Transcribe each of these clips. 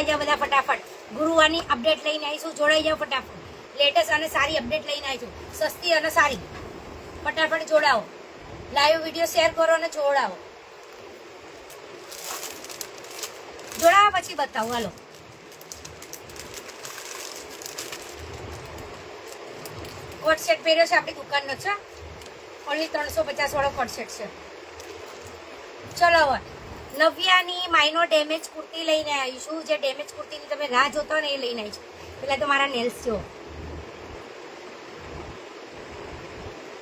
જાઓ બધા ફટાફટ. ગુરુવારની અપડેટ લઈને આવીશું. જોડાઈ જાઓ ફટાફટ. લેટેસ્ટ અને સારી અપડેટ લઈને આવીશું. સસ્તી અને સારી. ફટાફટ જોડાઓ. લાઈવ વિડીયો શેર કરો અને જોડાઓ. જોડાવા પછી બતાવું. હાલો. કોટ સેટ પહેર્યો છે આપણી દુકાનનો છે. ઓનલી 350 વાળો કોટ સેટ છે. ચલો હવે નવ્યાની માઇનો ડેમેજ કુર્તી લઈને આવીશું. જે ડેમેજ કુર્તીની તમે રાહ જોતા હોય ને એ લઈને આવીશું. પેલા તો મારા નેલ્સ જો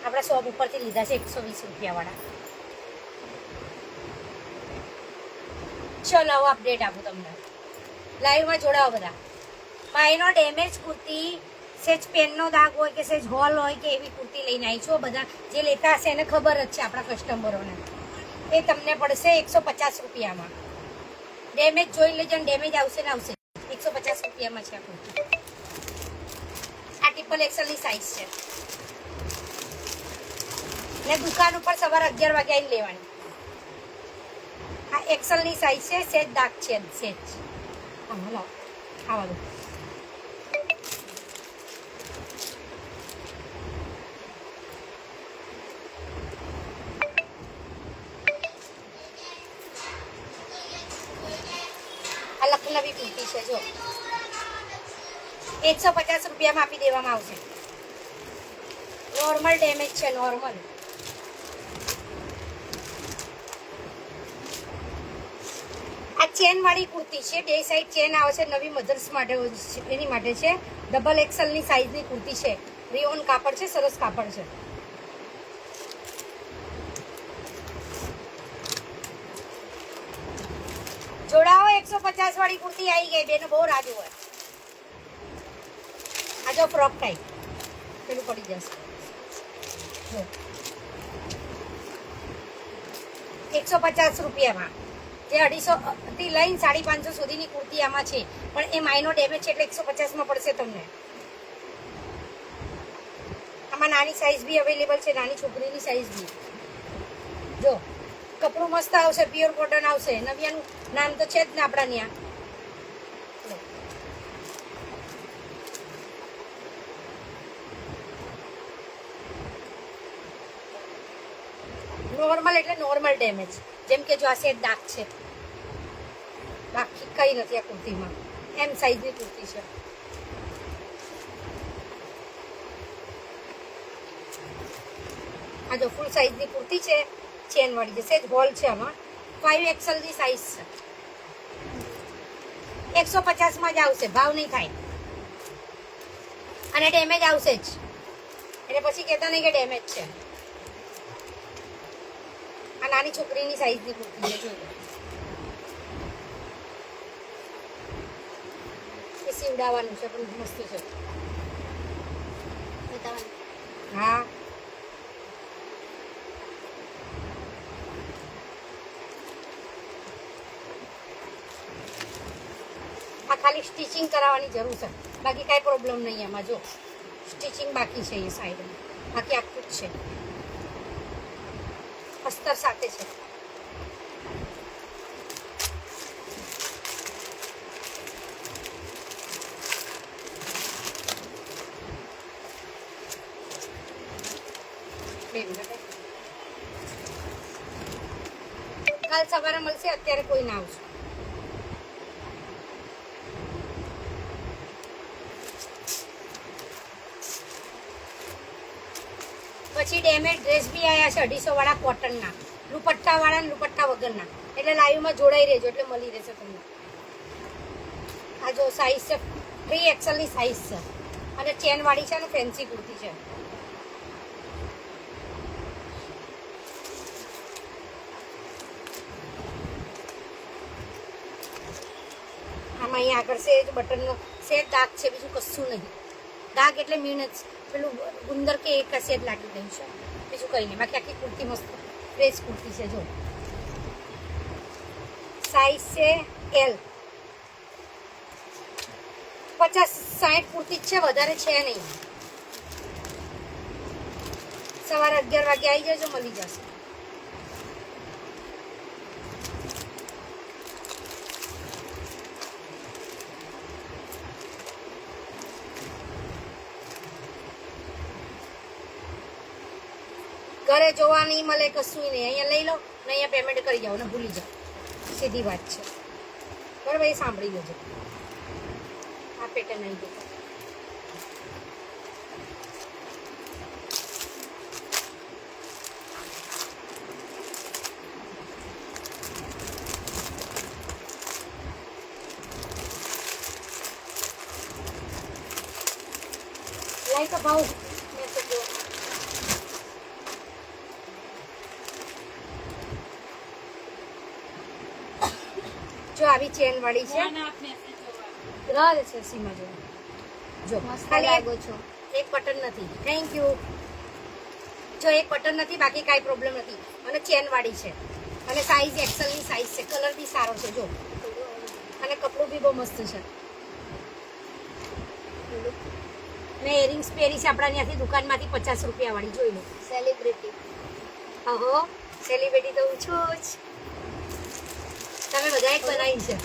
આપણા શોપ ઉપરથી લીધા છે 120 રૂપિયા વાળા. ચલો હવે અપડેટ આપું તમને. લાઈવમાં જોડાવો બધા. માઇનો ડેમેજ કુર્તી, સેજ પેનનો દાગ હોય કે સેજ હોલ હોય કે એવી કુર્તી લઈને આવી છું. બધા જે લેતા હશે એને ખબર જ છે આપણા કસ્ટમરોને. એ તમને પડશે 150 રૂપિયામાં. ડેમેજ જોઈ લેજો. ડેમેજ આવશે ને આવશે. 150 રૂપિયામાં છે આ કુર્તી. આ ટ્રિપલ એક્સેલની સાઈઝ છે ને દુકાન ઉપર સવારે 11 વાગે આવીને લેવાની. આ એક્સેલની સાઈઝ છે. સેજ દાગ છે. સેજ આવા દો. લખનવી કુર્તી છે જો 150 રૂપિયામાં આપી દેવામાં આવશે. નોર્મલ ડેમેજ છે. નોર્મલ. આ ચેન વાળી કુર્તી છે. બે સાઈડ ચેન આવે છે. નવી મધર્સ માટે એની માટે છે. ડબલ એક્સેલની સાઈઝની કુર્તી છે. રિયોન કાપડ છે. સરસ કાપડ છે. જોડાઓ. 150 વાળી કુર્તી આવી ગઈ. બેનો બહુ રાજ હોય. આ જો ફ્રોક ટાઈપ પેલું પડી જશે. 150 રૂપિયામાં. જે 250 થી લઈને 550 સુધીની કુર્તી આમાં છે. પણ એ માઇનો ડેમેજ છે એટલે 150માં પડશે તમને. આમાં નાની સાઈઝ બી અવેલેબલ છે. નાની છોકરીની સાઈઝ બી. જો કપડું મસ્ત આવશે. પ્યોર કોટન આવશે. નવ્યાનું નામ તો છે જ ને આપણા ત્યાં. નોર્મલ એટલે નોર્મલ ડેમેજ. જેમ કે જો આ સેટ દાગ છે. બાકી કઈ નથી આ કુર્તીમાં. એમ સાઈઝની કુર્તી છે. આ જો ફૂલ સાઈઝની કુર્તી છે. ચેન વાળી છે. સેજ હોલ છે આમાં. 5 એક્સેલની સાઈઝ છે. 150માં જ આવશે. ભાવ નહીં થાય. અને ડેમેજ આવશે જ. એટલે પછી કહેતા નહીં કે ડેમેજ છે. આ નાની છોકરીની સાઈઝની કુર્તી છે. જોઈ એ સીવડાવવાનું છે પણ મસ્ત છે. હા આ ખાલી સ્ટિચિંગ કરાવવાની જરૂર છે. બાકી કાંઈ પ્રોબ્લેમ નહીં એમાં. જો સ્ટિચિંગ બાકી છે એ સાઈડમાં. બાકી આખું જ છે. અસ્તર સાથે છે. કાલ સવારે મળશે. અત્યારે કોઈ ના આવશે. પછી ડેમેજ ડ્રેસ બી આવ્યા છે 250 વાળા કોટનના. દુપટ્ટા વાળા ને દુપટ્ટા વગરના. એટલે લાઈવમાં જોડાઈ રહેજો એટલે મળી રહેશે તમને. આ જો સાઈઝ છે 3 એક્સેલની સાઈઝ છે. અને ચેન વાળી છે ને ફેન્સી કુર્તી છે. આમાં અહીંયા આગળ છે બટનનો સેટ દાગ છે. બીજું કશું નહીં. દાગ એટલે મીણ જ પેલું ગુંદર કે એક સેટ લાગી ગયું છે. બીજું કંઈ નહીં. બાકી આખી કુર્તી મસ્ત ફ્રેશ કુર્તી છે. જો સાઈઝ છે એલ. 50-60 કુર્તી જ છે. વધારે છે નહીં. સવારે 11 વાગે આવી જજો. મળી જશે. ઘરે જોવા નહીં મળે, કશું નહીં. અહીંયા લઈ લો ને અહીંયા પેમેન્ટ કરી જાઓ ને ભૂલી જાઓ. સીધી વાત છે. બરાબર, એ સાંભળી લેજો. આ પેટર્ન આવી ગઈ. લાઈક અ ભાવ મેસેજ જો આવી ચેન વાળી છે. રાજ છે સીમા જો. જો મસ્ત ખાલી લાગો છો. એક બટન નથી. Thank you. જો એક બટન નથી, બાકી કાંઈ પ્રોબ્લેમ નથી. અને ચેન વાળી છે અને સાઈઝ એક્સેલ ની સાઈઝ છે. કલર બી સારો છે જો. અને કપડું બી બહુ મસ્ત છે. મેં ઇયરિંગ્સ પહેરી છે આપણા ત્યાંથી દુકાનમાંથી 50 રૂપિયા વાળી. જોઈ લો. સેલિબ્રિટી. અહો, સેલિબ્રિટી તો હું છું જ. તમે બધા એક બનાવી છે.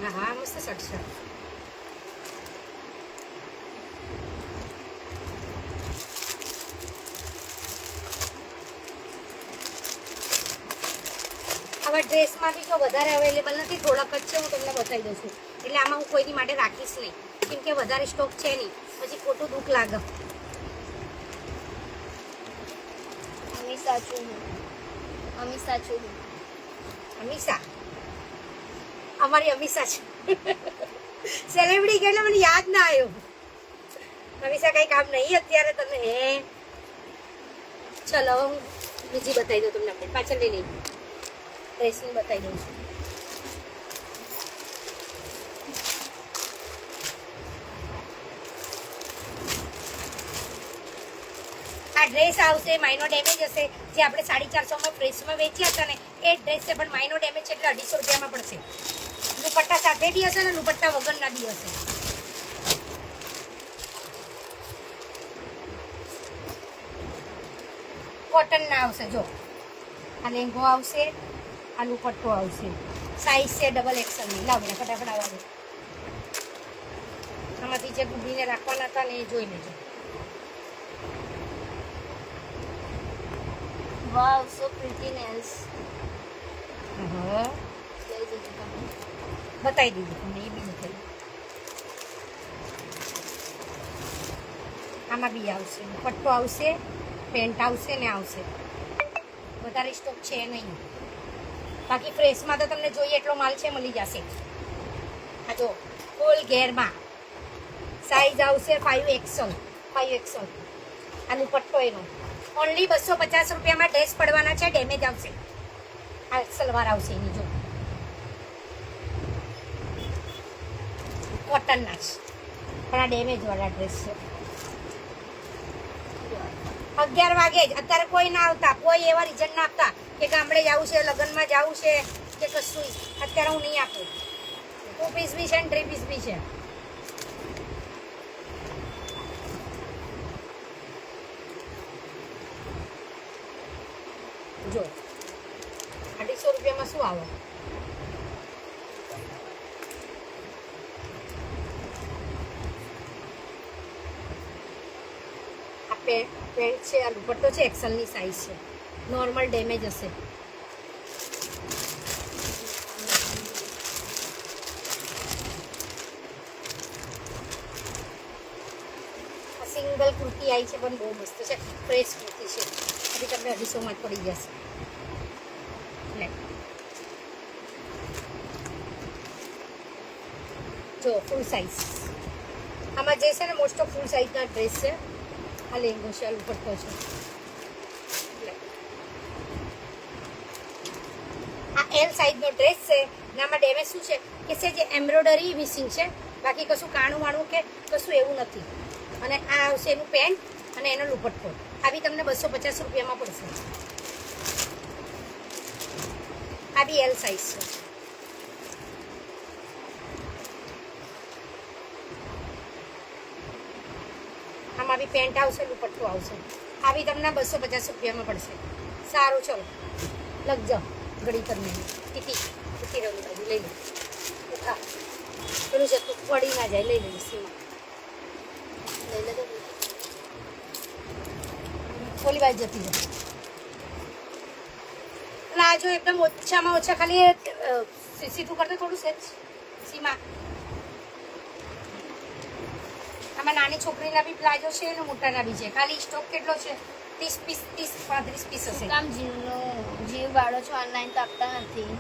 હા હા, મસ્ત શર્ટ છે. હવે ડ્રેસમાં બી જો વધારે અવેલેબલ નથી, થોડાક જ છે. હું તમને બતાવી દઉં છું. એટલે આમાં હું કોઈની માટે રાખીશ નહીં, કેમ કે વધારે સ્ટોક છે નહીં, પછી ખોટું દુઃખ લાગે. અમીષા છું હું. અમીષા છું હું. અમીષા, અમારી અમીષા છે. સેલિબ્રિટી કે એટલે મને યાદ ના આવ્યો. અમીષા કઈ કામ નહીં અત્યારે તમે. હે ચલો હું બીજી બતાવી દઉં તમને. આપણે પાછળ લઈ લઈ ડ્રેસની બતાવી દઉં છું. આ ડ્રેસ આવશે, માઇનો ડેમેજ હશે. જે આપણે 450 પ્રેસમાં વેચ્યા હતા ને એ ડ્રેસ છે, પણ માઇનો ડેમેજ છે એટલે 250 રૂપિયામાં પડશે. દુપટ્ટા સાથે બી હશે ને દુપટ્ટા વગરના બી હશે. કોટન ના આવશે. જો આ લેંગો આવશે, આ દુપટ્ટો આવશે. સાઈઝ છે ડબલ એક્સેલ ની. લાવ બેટા ફટાફટ આવવા દે. આમાંથી જે ગુડીને રાખવાના હતા ને એ જોઈ લેજો. વાવ, સો પ્રિટી નેલ્સ. હા, લઈ જજો તમે. બતાવી દીધું તમને. એ બી બતાવી. આમાં બી આવશે, દુપટ્ટો આવશે, પેન્ટ આવશે ને આવશે. વધારે સ્ટોક છે નહીં. બાકી ફ્રેશમાં તો તમને જોઈએ એટલો માલ છે, મળી જશે. આ જો ફૂલ ઘેરમાં સાઈઝ આવશે 5XL. 5XL. આ દુપટ્ટો એનો ઓનલી 250 રૂપિયામાં ડ્રેસ પડવાના છે. ડેમેજ આવશે. આ સલવાર આવશે એની. જો કોટનના જ, પણ આ ડેમેજ વાળા ડ્રેસ છે. 11 વાગે જ. અત્યારે કોઈ ના આવતા, કોઈ એવા રીઝન ના આપતા કે ગામડે જવું છે, લગ્નમાં જવું છે કે કશું. અત્યારે હું નહીં આપું. 2 પીસ બી છે ને 3 પીસ બી છે. જો 250 રૂપિયામાં શું આવે? આ પેન્ટ છે, આ દુપટ્ટો છે, એક્સેલની સાઈઝ છે. નોર્મલ ડેમેજ હશે. આ સિંગલ કુર્તી આવી છે, પણ બહુ મસ્ત છે. ફ્રેશ કુર્તી છે. હજી તમને 250 માં જ પડી જશે. લે જો ફૂલ સાઈઝ. આમાં જે છે ને મોસ્ટ ઓફ ફૂલ સાઈઝના ડ્રેસ છે. આ લેંગો છે, આ દુપટ્ટો છે. આ એલ સાઈઝનો ડ્રેસ છે. આમાં ડેમેજ શું છે કે છે જે એમ્બ્રોઇડરી મિસિંગ છે, બાકી કશું કાણું વાણું કે કશું એવું નથી. અને આ આવશે એનું પેન્ટ અને એનો દુપટ્ટો. આ બી તમને 250 રૂપિયામાં પડશે. આ બી એલ સાઈઝ છે. આમાં બી પેન્ટ આવશે, દુપટ્ટો આવશે. આ બી તમને 250 રૂપિયામાં પડશે. સારું, ચલો લગજો. ઘડી કરીને ટીટી રંગ બાજુ લઈ લો. હા, પેલું છે તું પડી ના જાય. લઈ લઈશ. સીમાં લઈ લે તો. ઓલી બાજુ જતી રહે. અને આ જો એકદમ ઓછામાં ઓછા ખાલી સીધું કરતો થોડું સેજ સીમા. આમાં નાની છોકરીના બી પ્લાઝો છે અને મોટાના બી છે. ખાલી સ્ટોક કેટલો છે? 30 પીસ, 35 પીસ હશે. કામ જીવ વાળો છો, ઓનલાઈન તો આપતા નથી.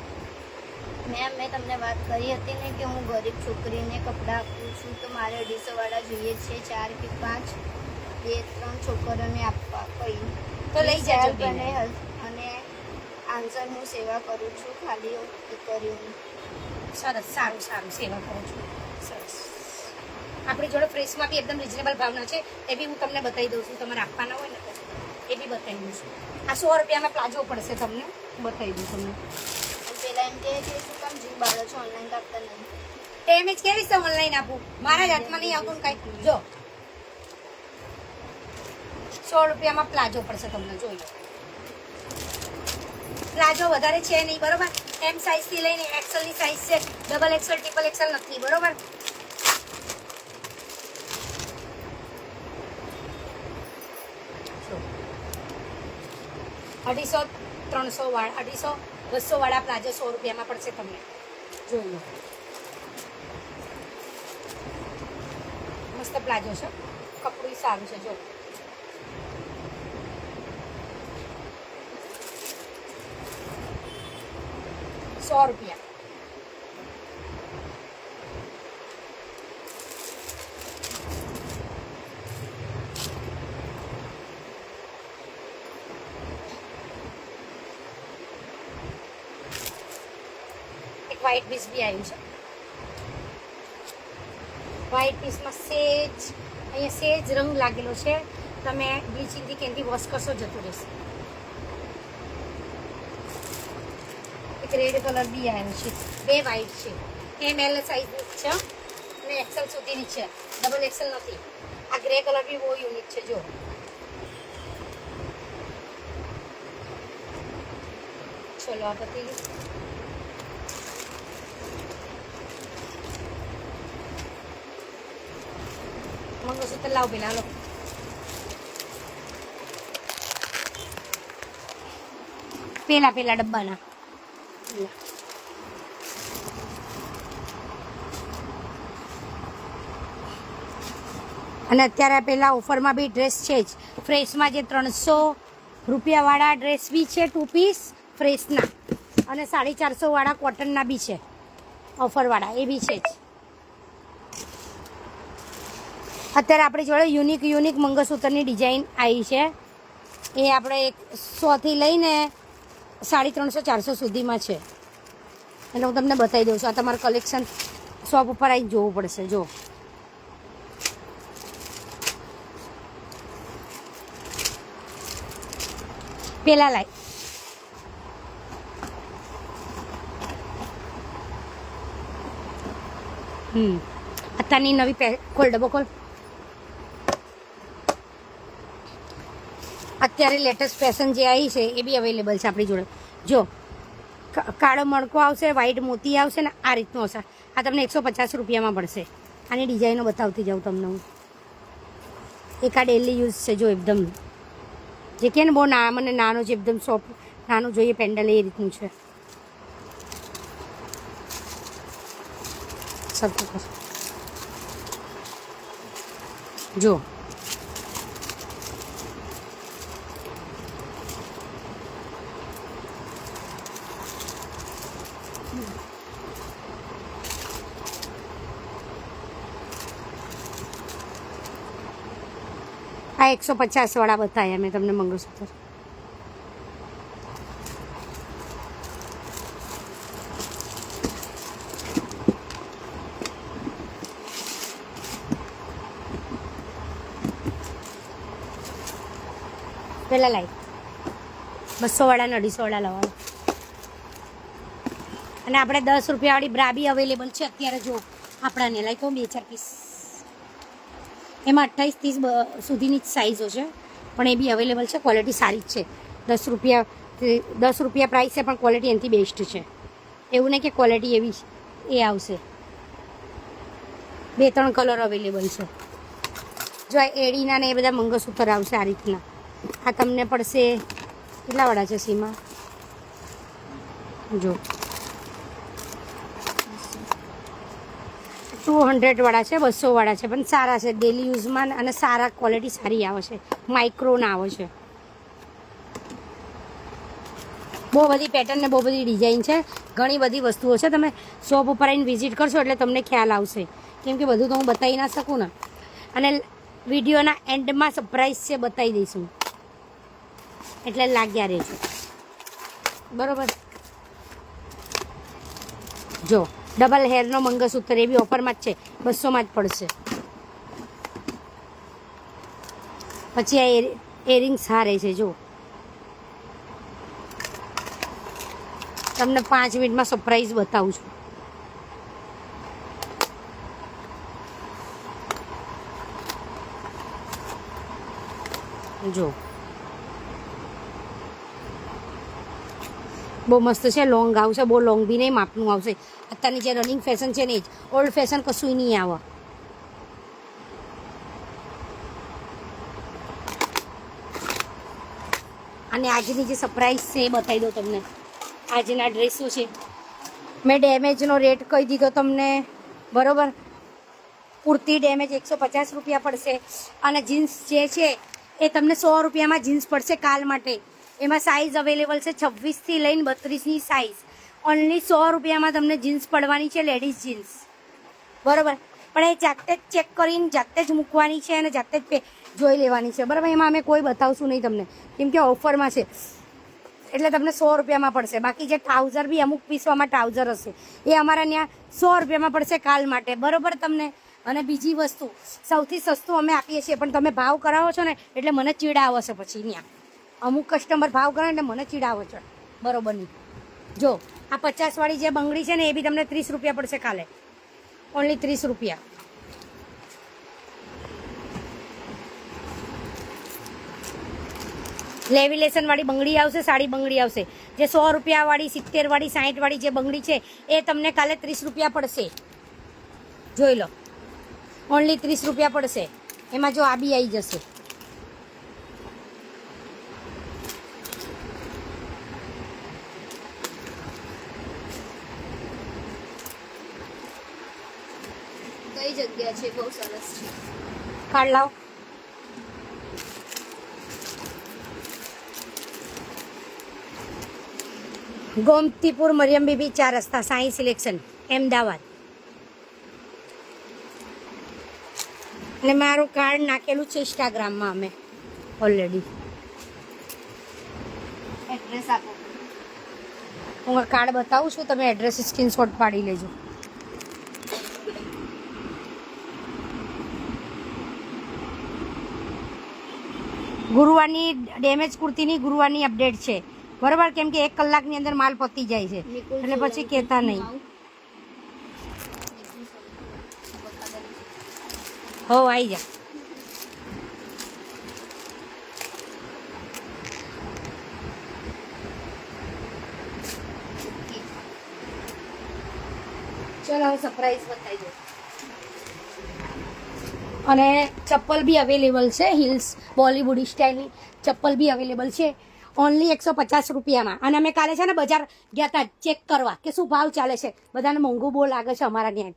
મેં તમને વાત કરી હતી ને કે હું ગરીબ છોકરીને કપડાં આપું છું, તો મારે 250 વાળા જોઈએ છે, 4 કે 5, 2-3 છોકરીઓને આપવા કઈ તો લઈ જાજો અને આન્સર હું સેવા કરું છું, ખાલી દીકરીઓની. સરસ, સારું સારું સેવા કરો છો. સરસ. આપણી જોડે ફ્રેશમાં બી એકદમ રિઝનેબલ ભાવના છે. એ બી હું તમને બતાવી દઉં છું. તમારે આપવાના હોય ને તો એ બી બતાવી દઉં છું. આ 100 રૂપિયામાં પ્લાઝો પડશે તમને, બતાવી દઉં તમને. પેલા એમ કે શું કામ જીવ બાળો છો, ઓનલાઈન તો આપતા નહીં. એમ જ કેવી છે ઓનલાઈન આપું? મારા જ હાથમાં નહીં આવતું ને કાંઈ. જો 100 રૂપિયામાં પ્લાઝો પડશે તમને, જોઈ લો. પ્લાઝો વધારે છે નહીં, બરોબર? એમ સાઇઝથી લઈને એક્સેલની સાઇઝ છે, ડબલ એક્સેલ, ટ્રિપલ એક્સેલ નથી, બરોબર? અઢીસો 300 વાળા, 250 200 વાળા પ્લાઝો 100 રૂપિયામાં પડશે તમને, જોઈ લો. મસ્ત પ્લાઝો છે, કપડું સારું છે. જો 100 રૂપિયા. એક વ્હાઈટ પીસ બી આવ્યું છે. વ્હાઈટ પીસમાં સેજ અહીંયા સેજ રંગ લાગેલો છે. તમે બ્લીચિંગથી કેનથી વોશ કરશો જતું રહેશે. એક રેડ કલર બી આવ્યો છે. 2 વ્હાઈટ છે. એમ એલ સાઈઝની છે અને એક્સેલ સુધીની છે, ડબલ એક્સેલ નથી. આ ગ્રે કલર બી બહુ યુનિક છે. જો ચલો આ બધી મંગળસૂત્ર લાવ પેલા, હાલો. પેલા ડબ્બાના અને અત્યારે પેલા ઓફરમાં બી ડ્રેસ છે જ. ફ્રેશમાં જે 300 રૂપિયાવાળા ડ્રેસ બી છે, 2 પીસ ફ્રેશના, અને 450 વાળા કોટનના બી છે ઓફરવાળા, એ બી છે જ. અત્યારે આપણી જોડે યુનિક મંગળસૂત્રની ડિઝાઇન આવી છે. એ આપણે 100 થી લઈને 350-400 સુધીમાં છે. એટલે હું તમને બતાવી દઉં છું. આ તમારું કલેક્શન શોપ ઉપર આવીને જોવું પડશે. જો પેલા લાઈ અત્યારની નવી ખોલ, ડબ્બો ખોલ. અત્યારે લેટેસ્ટ ફેશન જે આવી છે એ બી અવેલેબલ છે આપણી જોડે. જો કાળો મણકો આવશે, વ્હાઈટ મોતી આવશે ને આ રીતનું હશે. આ તમને 150 રૂપિયામાં પડશે. આની ડિઝાઇનો બતાવતી જાઉં તમને હું. એક આ ડેલી યુઝ છે. જો એકદમ જે કે ને બહુ મને નાનો છે, એકદમ સોફ્ટ નાનું જોઈએ પેન્ડલ, એ રીતનું છે. સરખું કર. જો આ 150 વાળા બતાવ્યા મેં તમને મંગળસૂત્ર. પેલા લાઈ 200 વાળા ને 250 વાળા લાવવાના. અને આપણે 10 રૂપિયાવાળી બ્રા બી અવેલેબલ છે અત્યારે. જો આપણાને લાઈ કહું 2-4 પીસ. એમાં 28-30 સુધીની જ સાઇઝો છે, પણ એ બી અવેલેબલ છે. ક્વોલિટી સારી જ છે. 10 રૂપિયા પ્રાઇસ છે, પણ ક્વોલિટી એનાથી બેસ્ટ છે. એવું નહીં કે ક્વોલિટી એવી એ આવશે. 2-3 કલર અવેલેબલ છે. જો આ એડીના ને એ બધા મંગળસૂત્ર આવશે આ રીતના. આ તમને પડશે કેટલા વાળા છે સીમા જો 200 વાળા છે 200 વાળા છે પણ સારા છે ડેલી યુઝમાં અને સારા ક્વોલિટી સારી આવે છે માઇક્રોના આવે છે બહુ બધી પેટર્ન ને બહુ બધી ડિઝાઇન છે ઘણી બધી વસ્તુઓ છે તમે શોપ ઉપર આવીને વિઝિટ કરશો એટલે તમને ખ્યાલ આવશે કેમ કે બધું તો હું બતાવી ના શકું ને અને વિડીયોના એન્ડમાં સરપ્રાઈઝ છે બતાવી દઈશું એટલે લાગ્યા રહેજો બરોબર જો ડબલ હેરનો મંગળસૂત્ર એ બી ઓફરમાં જ છે 200માં જ પડશે પછી આ એરિંગ્સ હારે છે જો તમને 5 મિનિટમાં સરપ્રાઈઝ બતાવું છું જો બહુ મસ્ત છે લોંગ આવશે બહુ લોંગ બી નહીં માપનું આવશે અત્યારની જે રનિંગ ફેશન છે ને જ ઓલ્ડ ફેશન કશું નહીં આવે અને આજની જે સરપ્રાઈઝ છે એ બતાવી દઉં તમને આજના ડ્રેસો છે મેં ડેમેજનો રેટ કહી દીધો તમને બરાબર કુર્તી ડેમેજ 150 રૂપિયા પડશે અને જીન્સ જે છે એ તમને 100 રૂપિયામાં જીન્સ પડશે કાલ માટે એમાં સાઇઝ અવેલેબલ છે 26થી લઈને 32ની સાઇઝ ઓનલી 100 રૂપિયામાં તમને જીન્સ પડવાની છે લેડીઝ જીન્સ બરાબર પણ એ જાતે જ ચેક કરીને જાતે જ મૂકવાની છે અને જાતે જ જોઈ લેવાની છે બરાબર એમાં અમે કોઈ બતાવશું નહીં તમને કેમ કે ઓફરમાં છે એટલે તમને 100 રૂપિયામાં પડશે બાકી જે ટ્રાઉઝર બી અમુક પીસવામાં ટ્રાઉઝર હશે એ અમારા ત્યાં 100 રૂપિયામાં પડશે કાલ માટે બરાબર તમને અને બીજી વસ્તુ સૌથી સસ્તું અમે આપીએ છીએ પણ તમે ભાવ કરાવો છો ને એટલે મને ચીડાવો છે પછી ત્યાં અમુક કસ્ટમર ભાવ કરે એટલે મને ચીડાવો છો બરોબર નહીં જો આ 50 વાળી જે બંગડી છે ને એ બી તમને 30 રૂપિયા પડશે કાલે ઓનલી 30 રૂપિયા લેવિલેશન વાળી બંગડી આવશે સાડી બંગડી આવશે જે 100 રૂપિયા વાળી 70 વાળી 60 વાળી જે બંગડી છે એ તમને કાલે 30 રૂપિયા પડશે જોઈ લો ઓનલી 30 રૂપિયા પડશે એમાં જો આ બી આવી જશે કઈ જગ્યા છે બહુ સરસ છે કાર્ડ લાવ ગોમતીપુર મરિયમ બીબી 4 રસ્તા સાઈ સિલેક્શન અમદાવાદ અને મારું કાર્ડ નાખેલું છે ઇન્સ્ટાગ્રામમાં અમે ઓલરેડી એડ્રેસ આપો હું કાર્ડ બતાવું છું તમે એડ્રેસ સ્ક્રીનશોટ પાડી લેજો ગુરુવારની ડેમેજ કુર્તીની ગુરુવારની અપડેટ છે બરાબર કેમ કે 1 કલાકની અંદર માલ પતી જાય છે એટલે પછી કહેતા નહીં હો આવી જા ચલો હવે સરપ્રાઈઝ બતાવી દો અને ચપ્પલ બી અવેલેબલ છે હિલ્સ બોલીવુડ સ્ટાઇલની ચપ્પલ બી અવેલેબલ છે ઓનલી 150 રૂપિયામાં અને અમે કાલે છે ને બજાર ગયા હતા ચેક કરવા કે શું ભાવ ચાલે છે બધાને મોંઘું બહુ લાગે છે અમારા ત્યાં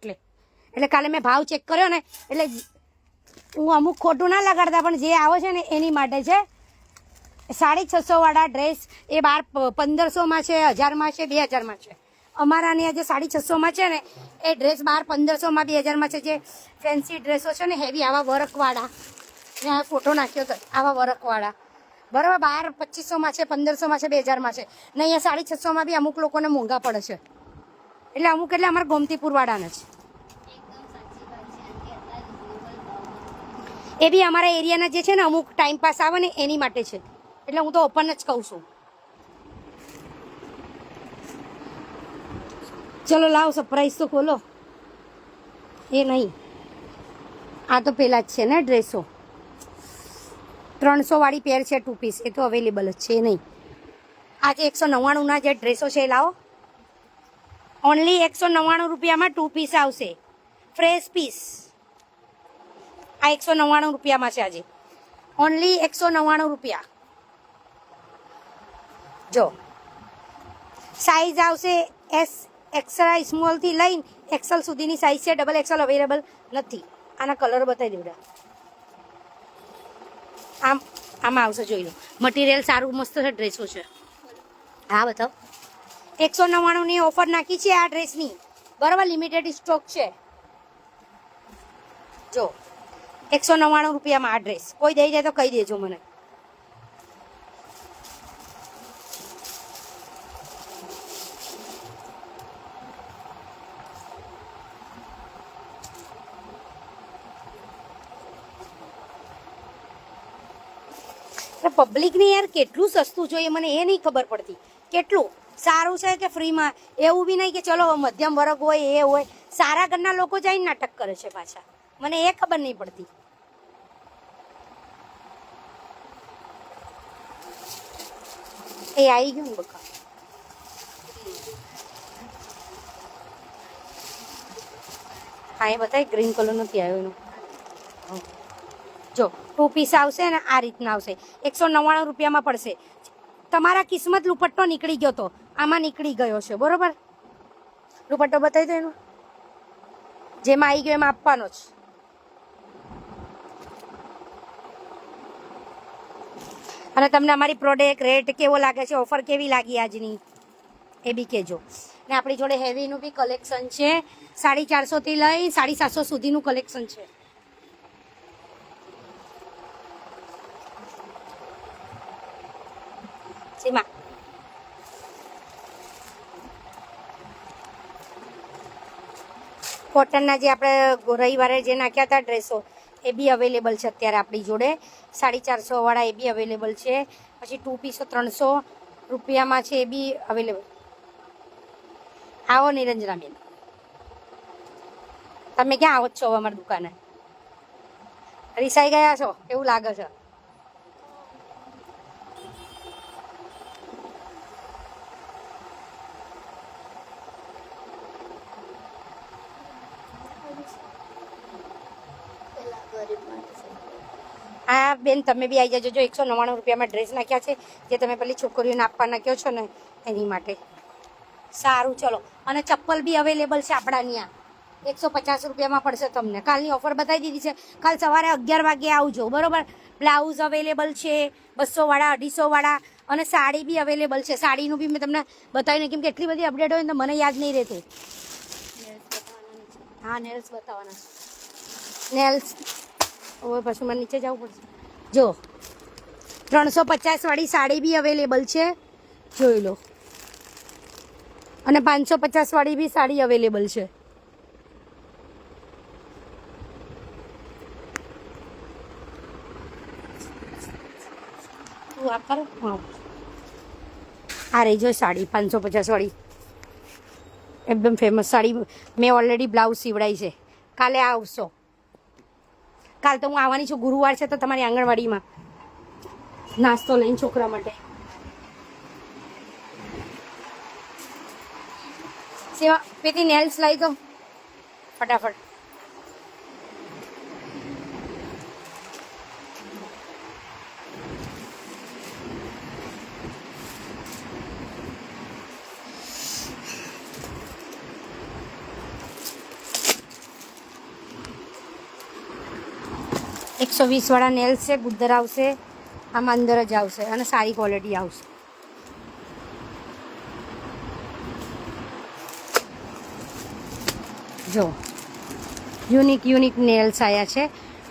એટલે કાલે મેં ભાવ ચેક કર્યો ને એટલે હું અમુક ખોટું ના લગાડતા પણ જે આવે છે ને એની માટે છે 650 વાળા ડ્રેસ એ 1500માં છે 1000માં છે 2000માં છે અમારા ત્યાં જે 650માં છે ને એ ડ્રેસ 1500માં 2000માં છે જે ફેન્સી ડ્રેસો છે ને હેવી આવા વર્કવાળા મેં ફોટો નાખ્યો હતો આવા વર્કવાળા બરાબર 2500માં છે 1500માં છે 2000માં છે ને અહીંયા 650માં બી અમુક લોકોને મોંઘા પડે છે એટલે અમુક એટલે અમારા ગોમતીપુર વાળાને છે એ બી અમારા એરિયાના જે છે ને અમુક ટાઈમ પાસ આવે ને એની માટે છે એટલે હું તો ઓપન જ કહું છું ચલો લાવો સરપ્રાઈઝ તો ખોલો એ નહીં આ તો પેલા જ છે ને ડ્રેસો 300 વાળી પેર છે 2 પીસ એ તો અવેલેબલ જ છે એ નહીં આજે 199ના જે ડ્રેસો છે એ લાવો ઓનલી 199 રૂપિયામાં 2 પીસ આવશે ફ્રેશ પીસ આ 199 રૂપિયામાં છે આજે ઓનલી 199 રૂપિયા જો સાઈઝ આવશે એસ એક્સ્ટ્રા સ્મોલથી લઈને એક્સેલ સુધીની સાઈઝ છે. ડબલ એક્સેલ અવેલેબલ નથી. આના કલર બતાવી દેવડા. આમાં આવશે, જોઈ લો. મટીરિયલ સારું મસ્ત છે, ડ્રેસો છે. હા બતાવો. 199ની ઓફર નાખી છે આ ડ્રેસની, બરાબર. લિમિટેડ સ્ટોક છે. જો 199 રૂપિયામાં આ ડ્રેસ. કોઈ દઈ જાય તો કહી દેજો મને. પબ્લિકને યાર કેટલું સસ્તું જોઈએ મને એ નહીં ખબર પડતી. કેટલું સારું છે કે ફ્રીમાં, એવું બી નહીં કે ચલો મધ્યમ વર્ગ હોય એ હોય. સારા ઘરના લોકો જઈને નાટક કરે છે પાછા, મને એ ખબર નહીં પડતી. એ આવી ગયું ને બકા. હા એ બતાય ગ્રીન કલર નથી આવ્યો એનો. જો 2 પીસ આવશે ને આ રીતના આવશે. 199 રૂપિયામાં પડશે. તમારા કિસ્મત દુપટ્ટો નીકળી ગયો તો આમાં નીકળી ગયો છે, બરોબર. દુપટ્ટો બતાવી દો એનો, જેમાં આવી ગયો એમાં આપવાનો જ. અને તમને અમારી પ્રોડક્ટ રેટ કેવો લાગે છે, ઓફર કેવી લાગી આજની એ બી કહેજો. ને આપણી જોડે હેવીનું બી કલેક્શન છે. 450 થી લઈ 750 સુધીનું કલેક્શન છે. સીમા કોટનના જે આપણે રવિવારે જે નાખ્યા હતા ડ્રેસો એ બી અવેલેબલ છે અત્યારે આપણી જોડે. 450 વાળા એ બી અવેલેબલ છે. પછી 2 પીસો 300 રૂપિયામાં છે એ બી અવેલેબલ. આવો નિરંજનાબેન, તમે ક્યાં આવો છો અમારી દુકાને? રીસાઈ ગયા છો એવું લાગે છે. હા બેન, તમે બી આવી જજો. જો 199 રૂપિયામાં ડ્રેસ નાખ્યા છે, જે તમે પેલી છોકરીઓને આપવા નાખ્યો છો ને એની માટે. સારું ચલો. અને ચપ્પલ બી અવેલેબલ છે આપણા ત્યાં. 150 રૂપિયામાં પડશે તમને. કાલની ઓફર બતાવી દીધી છે. કાલ સવારે 11 વાગે આવજો, બરોબર. બ્લાઉઝ અવેલેબલ છે 200 વાળા, 250 વાળા. અને સાડી બી અવેલેબલ છે. સાડીનું બી મેં તમને બતાવીને, કેમ કે એટલી બધી અપડેટ હોય ને તો મને યાદ નહીં રહેતું. હા નેલ્સ બતાવવાના. નેલ્સ હવે પછી મને નીચે જવું પડશે. જો 350 વાળી સાડી બી અવેલેબલ છે, જોઈ લો. અને 550 વાળી બી સાડી અવેલેબલ છે. આ રહી જો સાડી 550 વાળી, એકદમ ફેમસ સાડી. મેં ઓલરેડી બ્લાઉઝ સીવડાવી છે. કાલે આવશો. કાલ તો હું આવવાની છું, ગુરુવાર છે તો તમારી આંગણવાડીમાં નાસ્તો લઈને છોકરા માટે. સેવા પેટી નેલ્સ લાવી દો ફટાફટ. $120 વાળા નેલ્સ છે. ગુદ્દર આવશે, આમાં અંદર જ આવશે અને સારી ક્વોલિટી આવશે. જો યુનિક નેલ્સ આવ્યા છે.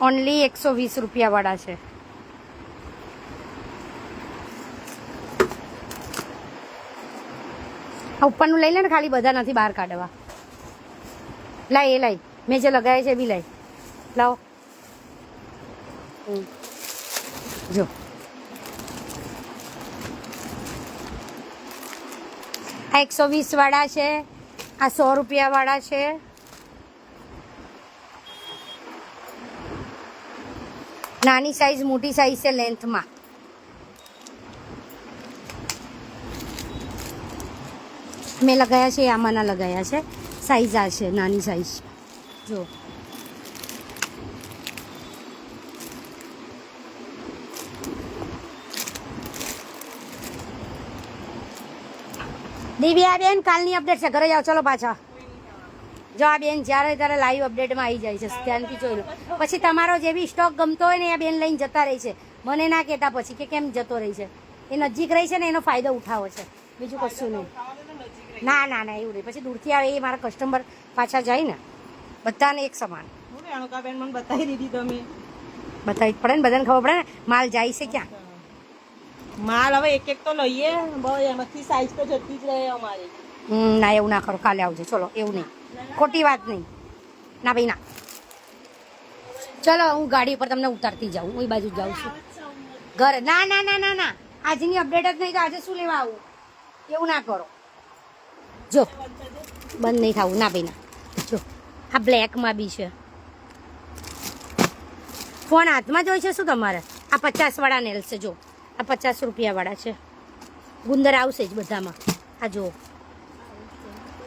ઓનલી 120 રૂપિયા વાળા છે. આ ઉપરનું લઈ લે ને, ખાલી બધા નથી બહાર કાઢવા. લાય એ લાય, મેં જે લગાવ્યા છે એ બી લાય. લાવો. જો આ 120 વાળા છે, આ 100 રૂપિયા વાળા છે. નાની સાઈઝ, મોટી સાઈઝ છે લેન્થમાં. મેં લગાયા છે, આમાંના લગાયા છે. સાઈઝ આ છે, નાની સાઈઝ. જો દિવ્યા બેન કાલની અપડેટ છે, ઘરે જાઓ ચલો પાછા. જો આ બેન જ્યારે ત્યારે લાઈવ અપડેટમાં આવી જાય છે, ધ્યાનથી જોઈ લો. પછી તમારો જે બી સ્ટોક ગમતો હોય ને એ બેન લઈને જતા રહી છે, મને ના કહેતા પછી કે કેમ જતો રહી છે. એ નજીક રહી છે ને એનો ફાયદો ઉઠાવો છે, બીજું કશું નહીં. ના ના ના એવું નહીં, પછી દૂરથી આવે એ મારા કસ્ટમર પાછા જાય ને, બધાને એક સમાન. બેન મને બતાવી દીધી તમે. બતાવી જ પડે ને, બધાને ખબર પડે ને માલ જાય છે ક્યાં. માલ હવે એક એક તો લઈએ, બસ એમાંથી સાઈઝ તો જતી જ રહે અમારી. ના એવું ના કરો, કાલે આવજો ચલો. એવું નહીં, ખોટી વાત નહીં. ના ભાઈ ના, ચલો હું ગાડી પર તમને ઉતારતી જાઉં, હું એ બાજુ જ જાઉં છું ઘરે. ના ના ના ના ના, આજની અપડેટ જ નહીં તો આજે શું લેવા આવું, એવું ના કરો. જો બંધ નહીં થવું, ના ભાઈ ના. જો આ બ્લેકમાં બી છે. ફોન હાથમાં જોઈ છે શું તમારે? આ 50 નેલ્સ છે, જો આ 50 રૂપિયાવાળા છે. ગુંદર આવશે જ બધામાં. આ જો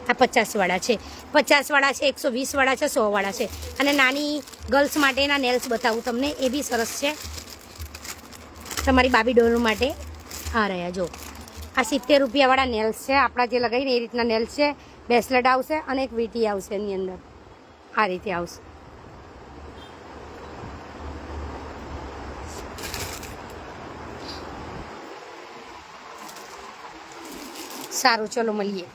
આ 50 છે, 50 છે, 120 છે, 100 છે. અને નાની ગર્લ્સ માટેના નેલ્સ બતાવું તમને, એ બી સરસ છે તમારી બાબી ડોલ માટે. આ રહ્યા જો, આ 70 રૂપિયાવાળા નેલ્સ છે, આપણા જે લગાવીને એ રીતના નેલ્સ છે. બ્રેસલેટ આવશે અને એક વીટી આવશે એની અંદર, આ રીતે આવશે. સારું ચલો મળીએ.